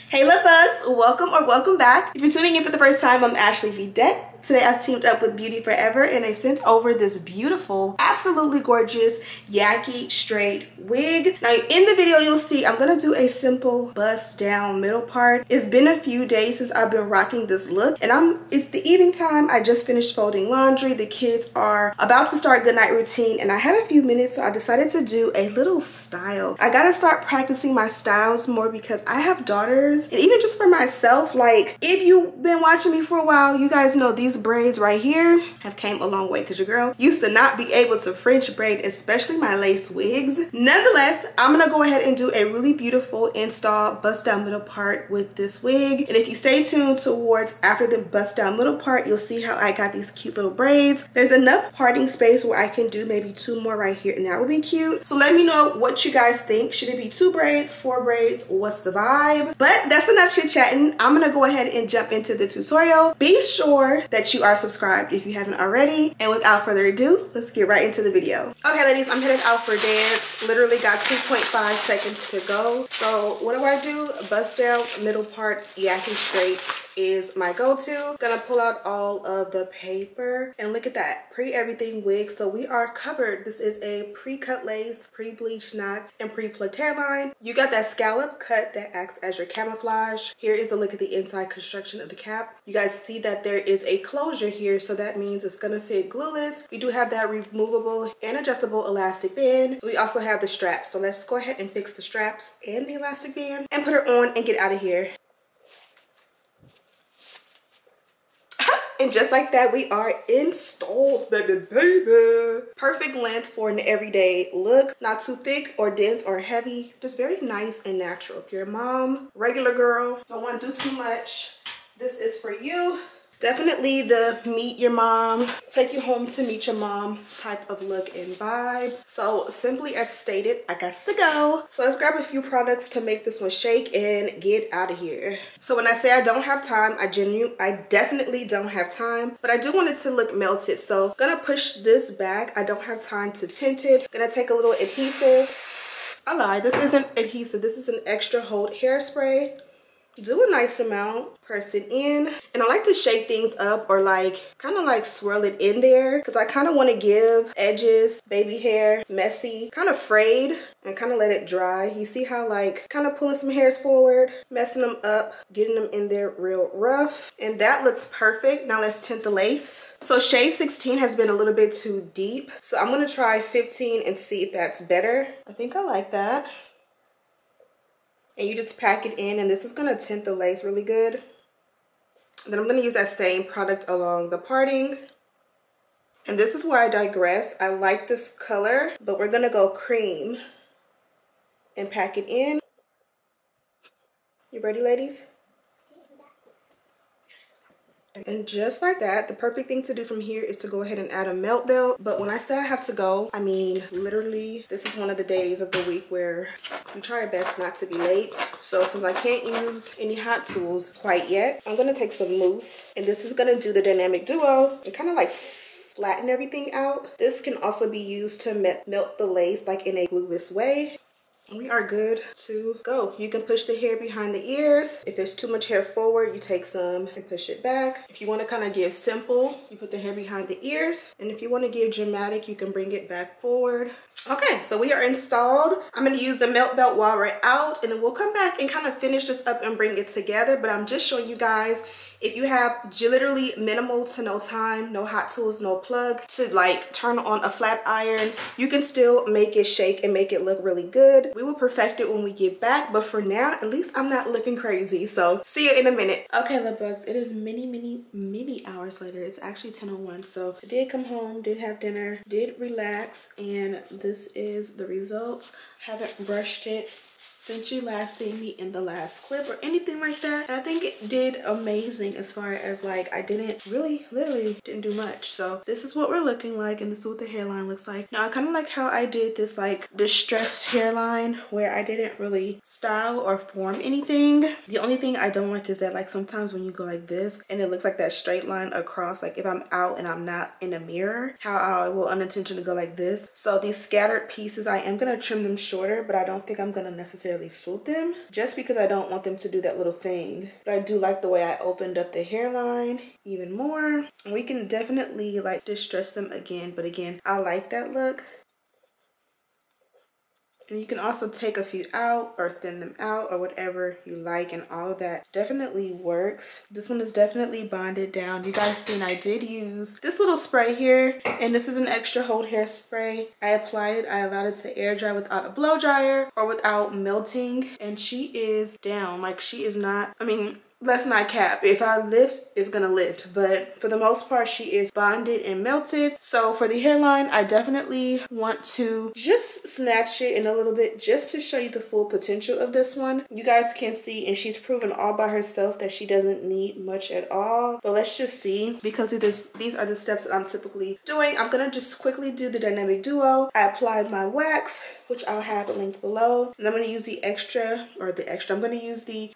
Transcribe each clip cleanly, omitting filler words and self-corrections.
Hey love bugs, welcome or welcome back. If you're tuning in for the first time, I'm Ashley Bedeck. Today I've teamed up with Beautyforever and they sent over this beautiful, absolutely gorgeous Yaki Straight wig. Now in the video you'll see I'm gonna do a simple bust down middle part. It's been a few days since I've been rocking this look and it's the evening time. I just finished folding laundry. The kids are about to start goodnight routine and I had a few minutes, so I decided to do a little style. I gotta start practicing my styles more because I have daughters, and even just for myself, like if you've been watching me for a while, you guys know these braids right here have came a long way because your girl used to not be able to French braid, especially my lace wigs. Nonetheless, I'm gonna go ahead and do a really beautiful install bust down middle part with this wig, and if you stay tuned towards after the bust down middle part, you'll see how I got these cute little braids. There's enough parting space where I can do maybe 2 more right here and that would be cute. So let me know what you guys think. Should it be 2 braids, 4 braids, what's the vibe? But that's enough chit chatting. I'm gonna go ahead and jump into the tutorial. Be sure that you are subscribed if you haven't already, and without further ado, let's get right into the video. Okay ladies, I'm headed out for dance. Literally got 2.5 seconds to go. So what do? Bust down middle part Yaki Straight is my go-to. Gonna pull out all of the paper and look at that pre-everything wig. So we are covered. This is a pre-cut lace, pre-bleached knots, and pre-plucked hairline. You got that scallop cut that acts as your camouflage. Here is a look at the inside construction of the cap. You guys see that there is a closure here, so that means it's gonna fit glueless. We do have that removable and adjustable elastic band. We also have the straps, so let's go ahead and fix the straps and the elastic band and put her on and get out of here. And just like that, we are installed, baby. Perfect length for an everyday look. Not too thick or dense or heavy. Just very nice and natural. If you're a mom, regular girl, don't want to do too much, this is for you. Definitely the meet your mom, take you home to meet your mom type of look and vibe. So simply as stated, I got to go. So let's grab a few products to make this one shake and get out of here. So when I say I don't have time, I definitely don't have time, but I do want it to look melted. So gonna push this back. I don't have time to tint it. Gonna take a little adhesive. I lied, this isn't adhesive. This is an extra hold hairspray. Do a nice amount, press it in, and I like to shake things up or like kind of like swirl it in there because I kind of want to give edges, baby hair, messy, kind of frayed, and kind of let it dry. You see how like kind of pulling some hairs forward, messing them up, getting them in there real rough, and that looks perfect. Now let's tint the lace. So shade 16 has been a little bit too deep, so I'm gonna try 15 and see if that's better. I think I like that. And you just pack it in, and this is gonna tint the lace really good. Then I'm gonna use that same product along the parting. And this is where I digress. I like this color, but we're gonna go cream and pack it in. You ready, ladies? And just like that, the perfect thing to do from here is to go ahead and add a melt belt. But when I say I have to go, I mean literally this is one of the days of the week where we try our best not to be late. So since I can't use any hot tools quite yet, I'm gonna take some mousse, and this is gonna do the dynamic duo and kind of like flatten everything out. This can also be used to melt the lace like in a glueless way. We are good to go. You can push the hair behind the ears. If there's too much hair forward, you take some and push it back. If you want to kind of give simple, you put the hair behind the ears. And if you want to give dramatic, you can bring it back forward. Okay, so we are installed. I'm going to use the melt belt while we're out, and then we'll come back and kind of finish this up and bring it together. But I'm just showing you guys, if you have literally minimal to no time, no hot tools, no plug to like turn on a flat iron, you can still make it shake and make it look really good. We will perfect it when we get back, but for now, at least I'm not looking crazy. So see you in a minute. Okay, love bugs, it is many hours later. It's actually 10:01. So I did come home, did have dinner, did relax, and this is the results. Haven't brushed it since you last seen me in the last clip or anything like that. I think it did amazing as far as like I didn't really literally didn't do much. So this is what we're looking like, and this is what the hairline looks like. Now I kind of like how I did this like distressed hairline where I didn't really style or form anything. The only thing I don't like is that like sometimes when you go like this and it looks like that straight line across, like if I'm out and I'm not in a mirror, how I will unintentionally go like this. So these scattered pieces, I am gonna trim them shorter, but I don't think I'm gonna necessarily necessarily swoop them just because I don't want them to do that little thing. But I do like the way I opened up the hairline even more. And we can definitely like distress them again, but again, I like that look. And you can also take a few out or thin them out or whatever you like, and all of that definitely works. This one is definitely bonded down. You guys seen I did use this little spray here, and this is an extra hold hairspray. I applied it, I allowed it to air dry without a blow dryer or without melting, and she is down. Like, she is not, I mean, let's not cap. If I lift, it's gonna lift, but for the most part she is bonded and melted. So for the hairline, I definitely want to just snatch it in a little bit just to show you the full potential of this one. You guys can see, and she's proven all by herself that she doesn't need much at all. But let's just see, because these are the steps that I'm typically doing. I'm gonna just quickly do the dynamic duo. I applied my wax, which I'll have linked below, and I'm gonna use the I'm gonna use the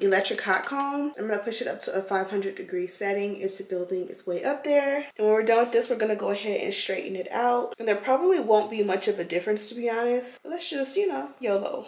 electric hot comb. I'm gonna push it up to a 500-degree setting. It's building its way up there. And when we're done with this, we're gonna go ahead and straighten it out. And there probably won't be much of a difference, to be honest. But let's just, you know, YOLO.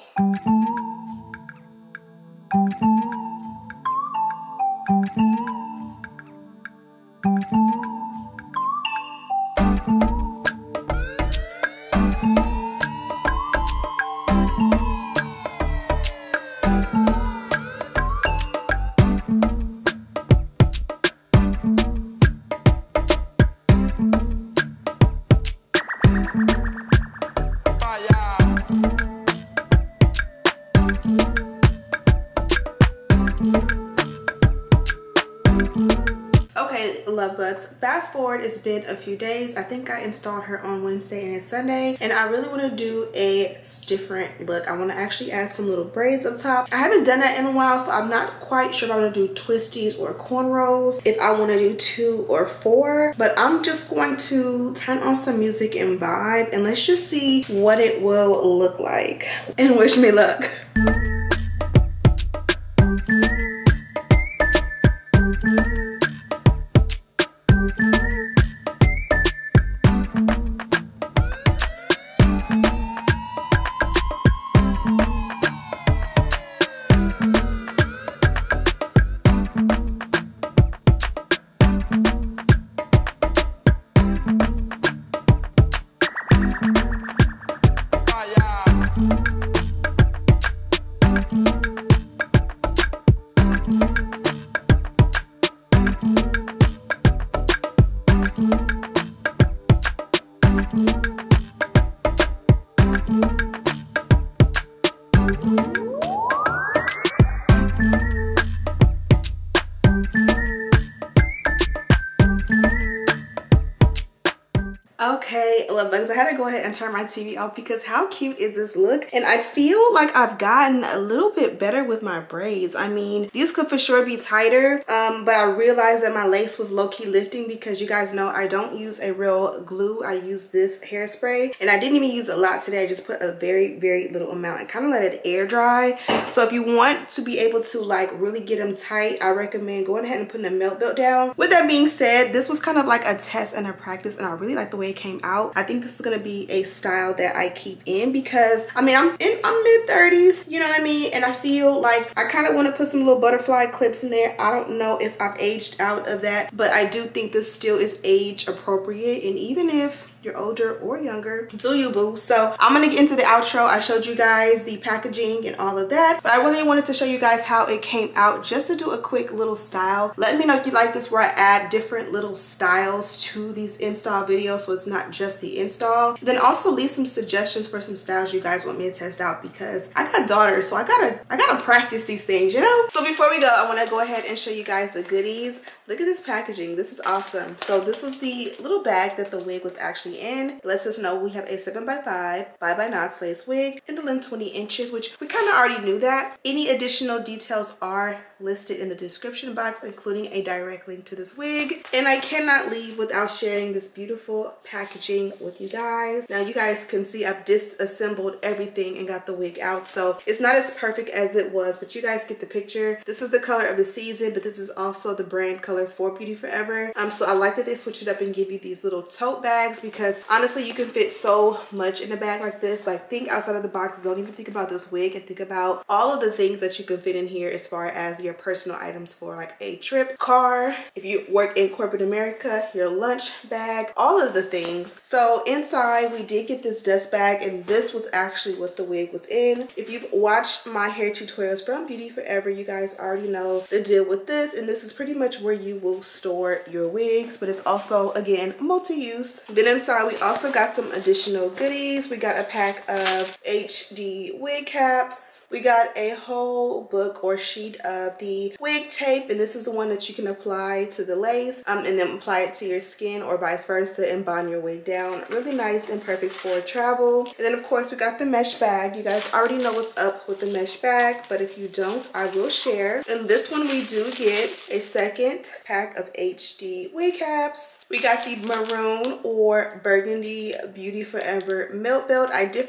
Love bugs. Fast forward, it's been a few days. I think I installed her on Wednesday and it's Sunday, and I really want to do a different look. I want to actually add some little braids up top. I haven't done that in a while, so I'm not quite sure if I'm going to do twisties or cornrows, if I want to do 2 or 4, but I'm just going to turn on some music and vibe, and let's just see what it will look like. And wish me luck. Okay, love bugs, I had to go ahead and turn my TV off because how cute is this look? And I feel like I've gotten a little bit better with my braids. I mean, these could for sure be tighter, but I realized that my lace was low-key lifting because you guys know I don't use a real glue. I use this hairspray, and I didn't even use a lot today. I just put a very, very little amount and kind of let it air dry. So if you want to be able to like really get them tight, I recommend going ahead and putting a melt belt down. With that being said, this was kind of like a test and a practice, and I really like the way it came out. I think this is gonna be a style that I keep in because I mean I'm mid-30s, you know what I mean, and I feel like I kind of want to put some little butterfly clips in there. I don't know if I've aged out of that, but I do think this still is age appropriate, and even if you're older or younger, do you boo. So I'm gonna get into the outro. I showed you guys the packaging and all of that, but I really wanted to show you guys how it came out just to do a quick little style. Let me know if you like this where I add different little styles to these install videos, so it's not just the install. Then also leave some suggestions for some styles you guys want me to test out, because I got daughters, so I gotta practice these things, you know. So before we go, I want to go ahead and show you guys the goodies. Look at this packaging. This is awesome. So this is the little bag that the wig was actually in. It lets us know we have a 7x5 Byebye knots lace wig in the length 20 inches, which we kind of already knew that. Any additional details are listed in the description box, including a direct link to this wig. And I cannot leave without sharing this beautiful packaging with you guys. Now you guys can see I've disassembled everything and got the wig out, so it's not as perfect as it was, but you guys get the picture. This is the color of the season, but this is also the brand color for Beautyforever. So I like that they switch it up and give you these little tote bags, because because honestly you can fit so much in a bag like this. Like, think outside of the box. Don't even think about this wig and think about all of the things that you can fit in here as far as your personal items for like a trip, car, if you work in corporate America, your lunch bag, all of the things. So inside we did get this dust bag, and this was actually what the wig was in. If you've watched my hair tutorials from Beautyforever, you guys already know the deal with this, and this is pretty much where you will store your wigs, but it's also again multi-use. Then inside we also got some additional goodies. We got a pack of HD wig caps. We got a whole book or sheet of the wig tape, and this is the one that you can apply to the lace and then apply it to your skin or vice versa and bond your wig down. Really nice and perfect for travel. And then of course we got the mesh bag. You guys already know what's up with the mesh bag, but if you don't, I will share. In this one we do get a second pack of HD wig caps. We got the maroon or burgundy Beautyforever melt belt. I did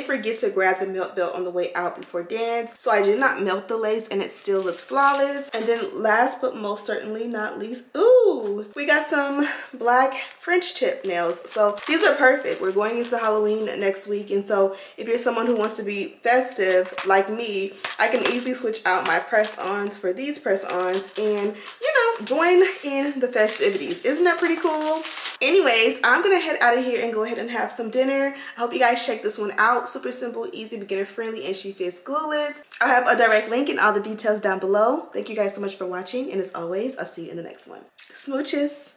forget to grab the melt belt on the way out before dance, so I did not melt the lace and it still looks flawless. And then last but most certainly not least, ooh, we got some black French tip nails. So these are perfect. We're going into Halloween next week, and so if you're someone who wants to be festive like me, I can easily switch out my press-ons for these press-ons and, you know, join in the festivities. Isn't that pretty cool? Anyways, I'm gonna head out of here and go ahead and have some dinner. I hope you guys check this one out. Super simple, easy, beginner friendly, and she fits glueless. I'll have a direct link and all the details down below. Thank you guys so much for watching, and as always, I'll see you in the next one. Smooches.